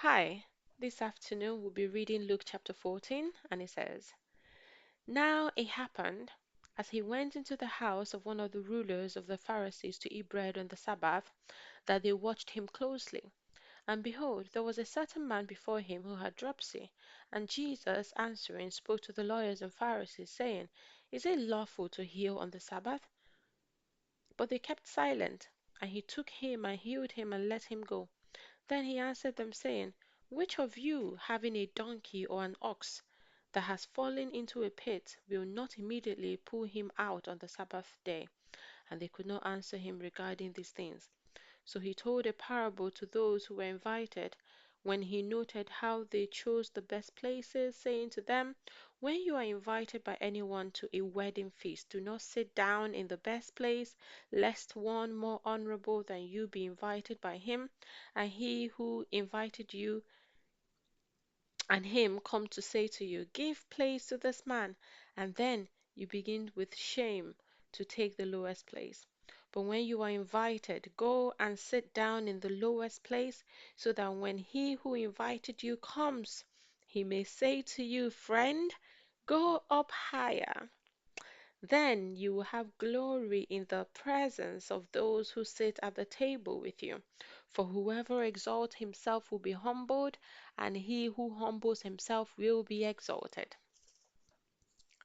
Hi, this afternoon we'll be reading Luke chapter 14, and it says, Now it happened, as he went into the house of one of the rulers of the Pharisees to eat bread on the Sabbath, that they watched him closely. And behold, there was a certain man before him who had dropsy. And Jesus, answering, spoke to the lawyers and Pharisees, saying, Is it lawful to heal on the Sabbath? But they kept silent. And he took him and healed him and let him go. Then he answered them, saying, Which of you, having a donkey or an ox that has fallen into a pit, will not immediately pull him out on the Sabbath day? And they could not answer him regarding these things. So he told a parable to those who were invited, when he noted how they chose the best places, saying to them, When you are invited by anyone to a wedding feast, do not sit down in the best place, lest one more honorable than you be invited by him, and he who invited you and him come to say to you, Give place to this man, and then you begin with shame to take the lowest place. But when you are invited, go and sit down in the lowest place, so that when he who invited you comes, he may say to you, Friend, go up higher. Then you will have glory in the presence of those who sit at the table with you. For whoever exalts himself will be humbled, and he who humbles himself will be exalted.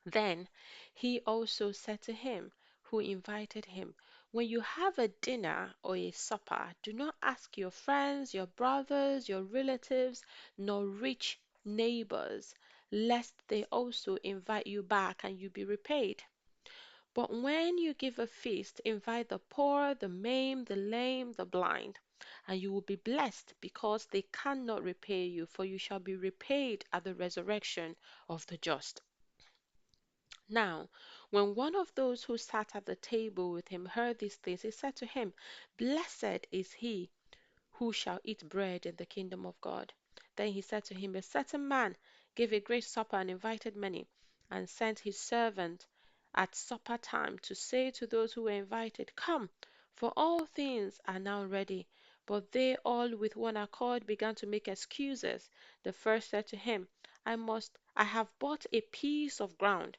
Then he also said to him who invited him, When you have a dinner or a supper, do not ask your friends, your brothers, your relatives, nor rich neighbors, lest they also invite you back and you be repaid. But when you give a feast, invite the poor, the maimed, the lame, the blind, and you will be blessed, because they cannot repay you, for you shall be repaid at the resurrection of the just. Now, when one of those who sat at the table with him heard these things, he said to him, Blessed is he who shall eat bread in the kingdom of God. Then he said to him, A certain man gave a great supper and invited many, and sent his servant at supper time to say to those who were invited, Come, for all things are now ready. But they all with one accord began to make excuses. The first said to him, I have bought a piece of ground,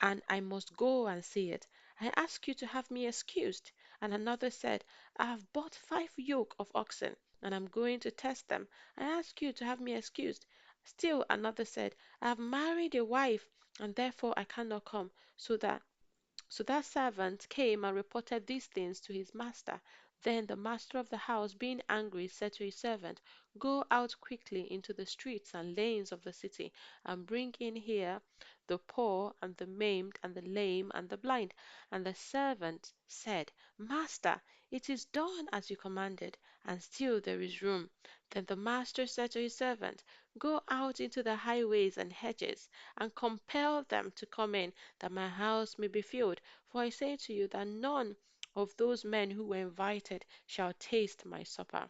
and I must go and see it. I ask you to have me excused. And another said, I have bought 5 yoke of oxen, and am going to test them. I ask you to have me excused. Still another said, I have married a wife, and therefore I cannot come. So that servant came and reported these things to his master. Then the master of the house, being angry, said to his servant, Go out quickly into the streets and lanes of the city, and bring in here the poor, and the maimed, and the lame, and the blind. And the servant said, Master, it is done as you commanded, and still there is room. Then the master said to his servant, Go out into the highways and hedges, and compel them to come in, that my house may be filled. For I say to you that none of those men who were invited shall taste my supper.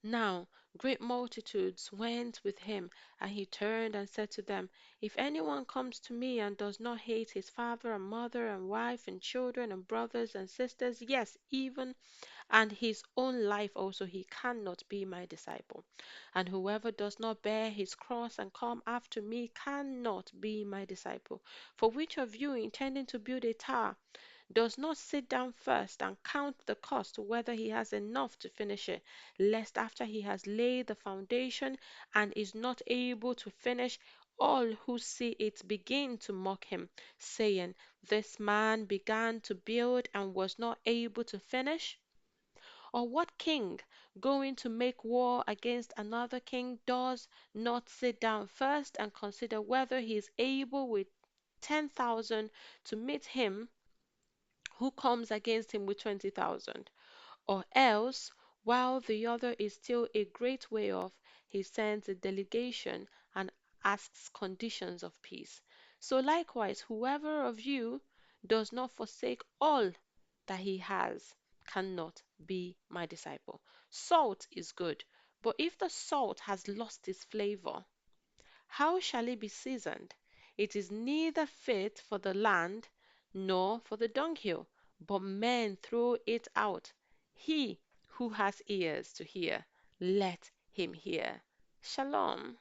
Now great multitudes went with him, and he turned and said to them, If anyone comes to me and does not hate his father and mother and wife and children and brothers and sisters, yes, even and his own life also, he cannot be my disciple. And whoever does not bear his cross and come after me cannot be my disciple. For which of you, intending to build a tower, does not sit down first and count the cost, whether he has enough to finish it, lest after he has laid the foundation and is not able to finish, all who see it begin to mock him, saying, This man began to build and was not able to finish? Or what king, going to make war against another king, does not sit down first and consider whether he is able with 10,000 to meet him who comes against him with 20,000? Or else, while the other is still a great way off, he sends a delegation and asks conditions of peace. So likewise, whoever of you does not forsake all that he has cannot be my disciple. Salt is good, but if the salt has lost its flavor, how shall it be seasoned? It is neither fit for the land nor for the dunghill, but men throw it out. He who has ears to hear, let him here. Shalom.